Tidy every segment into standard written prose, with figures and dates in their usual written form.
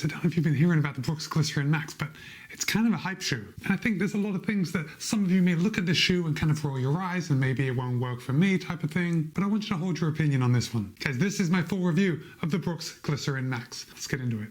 guys, I don't know if you've been hearing about the Brooks Glycerin Max, but it's kind of a hype shoe. And I think there's a lot of things that some of you may look at this shoe and kind of roll your eyes and maybe it won't work for me type of thing. But I want you to hold your opinion on this one. Guys, this is my full review of the Brooks Glycerin Max. Let's get into it.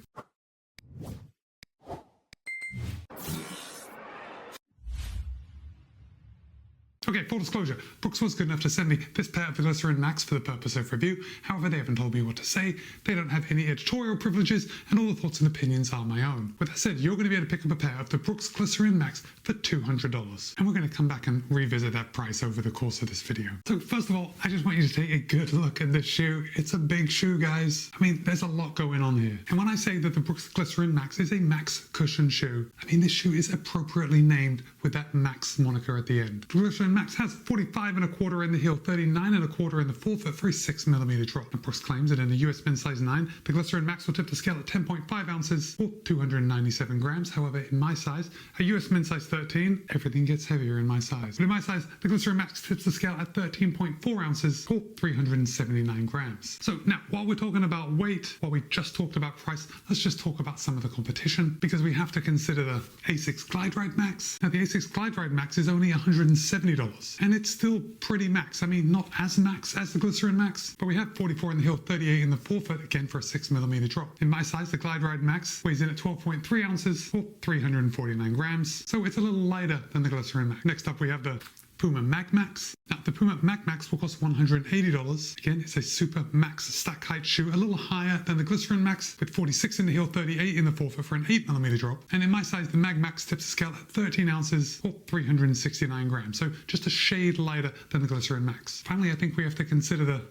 Okay, full disclosure, Brooks was good enough to send me this pair of the Glycerin Max for the purpose of review. However, they haven't told me what to say, they don't have any editorial privileges, and all the thoughts and opinions are my own. With that said, you're going to be able to pick up a pair of the Brooks Glycerin Max for $200. And we're going to come back and revisit that price over the course of this video. So first of all, I just want you to take a good look at this shoe. It's a big shoe, guys. I mean, there's a lot going on here. And when I say that the Brooks Glycerin Max is a Max cushion shoe, I mean, this shoe is appropriately named with that Max moniker at the end. The Glycerin Max has 45 1/4 in the heel, 39 1/4 in the forefoot for a 6mm drop. And Brooks claims that in the US men's size 9, the Glycerin Max will tip the scale at 10.5 ounces or 297 grams. However, in my size, a US men's size 13, everything gets heavier in my size. But in my size, the Glycerin Max tips the scale at 13.4 ounces or 379 grams. So now, while we're talking about weight, while we just talked about price, let's just talk about some of the competition, because we have to consider the Asics Glide Ride Max. Now, the Asics Glide Ride Max is only $170. And it's still pretty max. I mean, not as max as the Glycerin Max, but we have 44 in the heel, 38 in the forefoot, again for a 6mm drop. In my size, the Glide Ride Max weighs in at 12.3 ounces or 349 grams, so it's a little lighter than the Glycerin Max. Next up, we have the Puma Mag Max. Now, the Puma Mag Max will cost $180. Again, it's a super max stack height shoe, a little higher than the Glycerin Max, with 46 in the heel, 38 in the forefoot for an 8mm drop. And in my size, the Mag Max tips the scale at 13 ounces or 369 grams, so just a shade lighter than the Glycerin Max. Finally, I think we have to consider the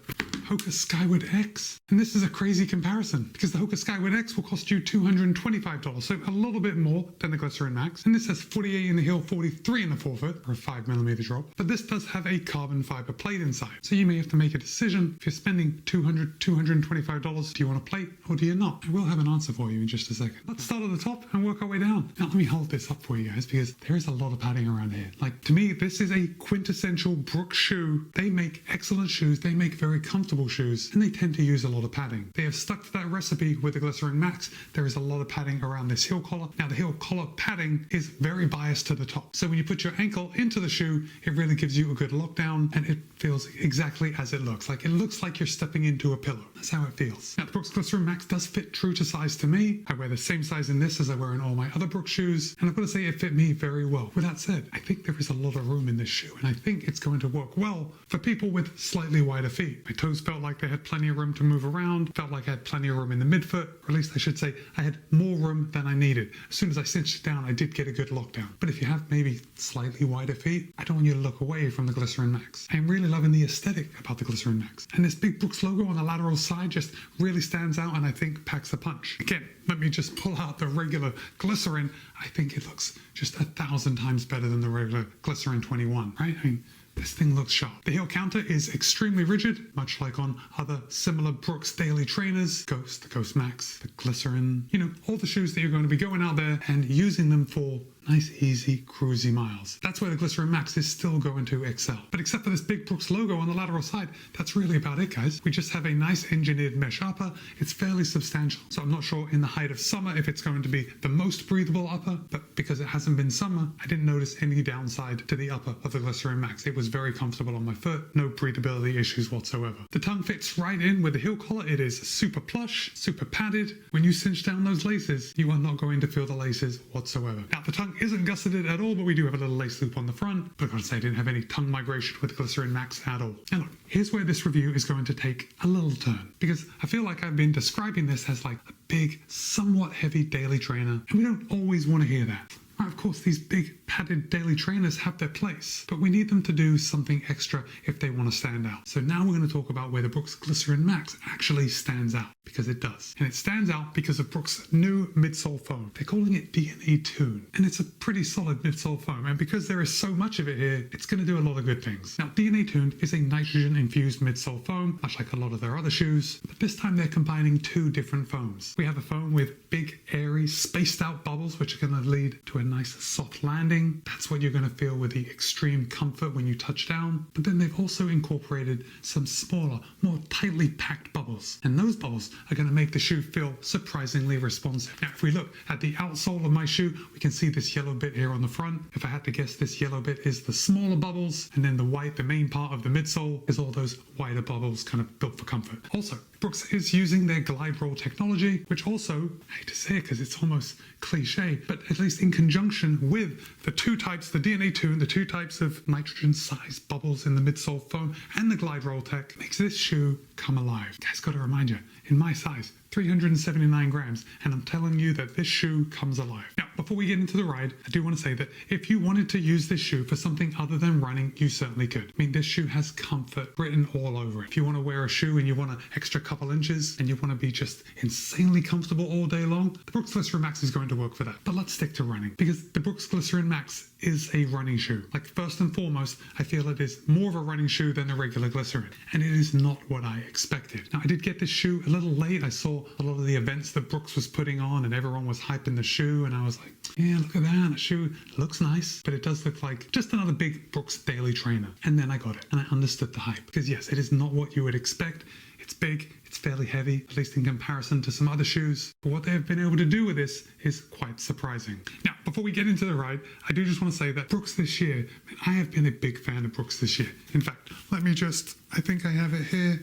Hoka Skyward X. And this is a crazy comparison, because the Hoka Skyward X will cost you $225, so a little bit more than the Glycerin Max. And this has 48 in the heel, 43 in the forefoot for a 5mm drop. But this does have a carbon fiber plate inside. So you may have to make a decision. If you're spending $225, do you want a plate or do you not? I will have an answer for you in just a second. Let's start at the top and work our way down. Now let me hold this up for you guys, because there is a lot of padding around here. Like, to me, this is a quintessential Brooks shoe. They make excellent shoes. They make very comfortable shoes, and they tend to use a lot of padding. They have stuck to that recipe with the Glycerin Max. There is a lot of padding around this heel collar. Now the heel collar padding is very biased to the top. So when you put your ankle into the shoe, it really gives you a good lockdown, and it feels exactly as it looks. Like, it looks like you're stepping into a pillow. That's how it feels. Now the Brooks Glycerin Max does fit true to size to me. I wear the same size in this as I wear in all my other Brooks shoes, and I've got to say it fit me very well. With that said, I think there is a lot of room in this shoe, and I think it's going to work well for people with slightly wider feet. My toes felt like they had plenty of room to move around, felt like I had plenty of room in the midfoot, or at least I should say I had more room than I needed. As soon as I cinched it down, I did get a good lockdown. But if you have maybe slightly wider feet, I don't want you to look away from the Glycerin Max. I'm really loving the aesthetic about the Glycerin Max. And this big Brooks logo on the lateral side just really stands out, and I think packs a punch. Again, let me just pull out the regular Glycerin. I think it looks just 1,000 times better than the regular Glycerin 21, right? I mean, this thing looks sharp. The heel counter is extremely rigid, much like on other similar Brooks daily trainers. Ghost, the Ghost Max, the Glycerin, you know, all the shoes that you're going to be going out there and using them for nice, easy, cruisy miles. That's where the Glycerin Max is still going to excel. But except for this big Brooks logo on the lateral side, that's really about it, guys. We just have a nice engineered mesh upper. It's fairly substantial. So I'm not sure in the height of summer if it's going to be the most breathable upper, but because it hasn't been summer, I didn't notice any downside to the upper of the Glycerin Max. It was very comfortable on my foot, no breathability issues whatsoever. The tongue fits right in with the heel collar. It is super plush, super padded. When you cinch down those laces, you are not going to feel the laces whatsoever. Now the tongue isn't gusseted at all, but we do have a little lace loop on the front. But I've got to say, I didn't have any tongue migration with the Glycerin Max at all. And look, here's where this review is going to take a little turn, because I feel like I've been describing this as like a big, somewhat heavy daily trainer, and we don't always want to hear that. Of course, these big padded daily trainers have their place, but we need them to do something extra if they want to stand out. So now we're going to talk about where the Brooks Glycerin Max actually stands out, because it does. And it stands out because of Brooks' new midsole foam. They're calling it DNA Tune, and it's a pretty solid midsole foam. And because there is so much of it here, it's going to do a lot of good things. Now, DNA Tune is a nitrogen-infused midsole foam, much like a lot of their other shoes, but this time they're combining two different foams. We have a foam with big, airy, spaced-out bubbles, which are going to lead to a nice soft landing. padding. That's what you're going to feel with the extreme comfort when you touch down. But then they've also incorporated some smaller, more tightly packed bubbles. And those bubbles are going to make the shoe feel surprisingly responsive. Now, if we look at the outsole of my shoe, we can see this yellow bit here on the front. If I had to guess, this yellow bit is the smaller bubbles, and then the white, the main part of the midsole, is all those wider bubbles kind of built for comfort. Also, Brooks is using their glide roll technology, which also, I hate to say it because it's almost cliche, but at least in conjunction with the two types, the DNA 2 and the two types of nitrogen-sized bubbles in the midsole foam and the glide roll tech, makes this shoe come alive. Guys, got to remind you, in my size, 379 grams, and I'm telling you that this shoe comes alive. Now, before we get into the ride, I do want to say that if you wanted to use this shoe for something other than running, you certainly could. I mean, this shoe has comfort written all over it. If you want to wear a shoe and you want an extra couple inches and you want to be just insanely comfortable all day long, the Brooks Glycerin Max is going to work for that. But let's stick to running, because the Brooks Glycerin Max is a running shoe. Like, first and foremost, I feel it is more of a running shoe than the regular Glycerin, and it is not what I expected. Now, I did get this shoe a little late. I saw a lot of the events that Brooks was putting on and everyone was hyping the shoe, and I was like, yeah, look at that, the shoe looks nice, but it does look like just another big Brooks daily trainer. And then I got it, and I understood the hype, because yes, it is not what you would expect. It's big, it's fairly heavy, at least in comparison to some other shoes. But what they have been able to do with this is quite surprising. Now, before we get into the ride, I do just want to say that Brooks this year, man, I have been a big fan of Brooks this year. In fact, I think I have it here.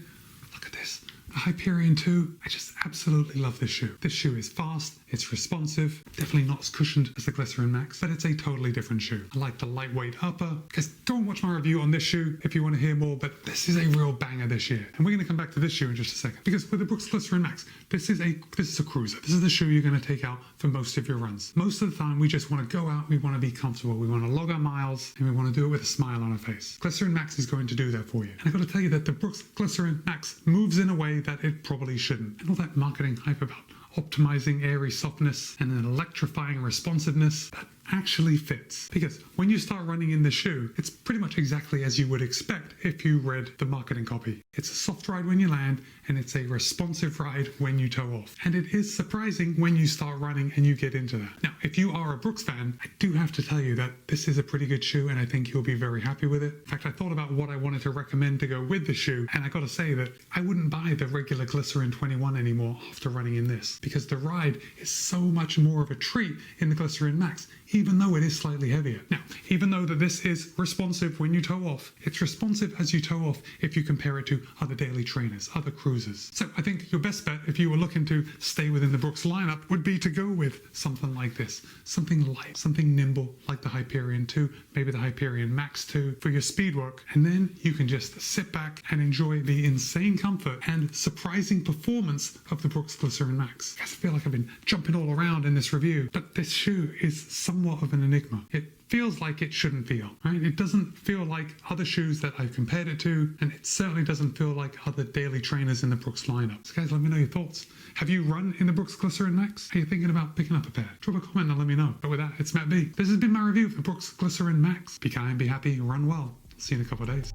Look at this. The Hyperion 2, I just absolutely love this shoe. This shoe is fast, it's responsive, definitely not as cushioned as the Glycerin Max, but it's a totally different shoe. I like the lightweight upper. Guys, go and watch my review on this shoe if you want to hear more, but this is a real banger this year. And we're going to come back to this shoe in just a second, because with the Brooks Glycerin Max, this is a cruiser. This is the shoe you're going to take out for most of your runs. Most of the time, we just want to go out, we want to be comfortable, we want to log our miles, and we want to do it with a smile on our face. Glycerin Max is going to do that for you. And I've got to tell you that the Brooks Glycerin Max moves in a way that it probably shouldn't. And all that marketing hype about optimizing airy softness and an electrifying responsiveness, that actually fits. Because when you start running in the shoe, it's pretty much exactly as you would expect if you read the marketing copy. It's a soft ride when you land, and it's a responsive ride when you toe off. And it is surprising when you start running and you get into that. Now, if you are a Brooks fan, I do have to tell you that this is a pretty good shoe, and I think you'll be very happy with it. In fact, I thought about what I wanted to recommend to go with the shoe, and I gotta say that I wouldn't buy the regular Glycerin 21 anymore after running in this, because the ride is so much more of a treat in the Glycerin Max, even though it is slightly heavier. Now, even though that this is responsive when you toe off, it's responsive as you toe off if you compare it to other daily trainers, other cruisers. So I think your best bet, if you were looking to stay within the Brooks lineup, would be to go with something like this. Something light, something nimble, like the Hyperion 2, maybe the Hyperion Max 2 for your speed work. And then you can just sit back and enjoy the insane comfort and surprising performance of the Brooks Glycerin Max. I feel like I've been jumping all around in this review, but this shoe is somewhat of an enigma. It feels like it shouldn't feel, right? It doesn't feel like other shoes that I've compared it to, and it certainly doesn't feel like other daily trainers in the Brooks lineup. So guys, let me know your thoughts. Have you run in the Brooks Glycerin Max? Are you thinking about picking up a pair? Drop a comment and let me know. But with that, it's Matt B. This has been my review of the Brooks Glycerin Max. Be kind, be happy, run well. See you in a couple of days.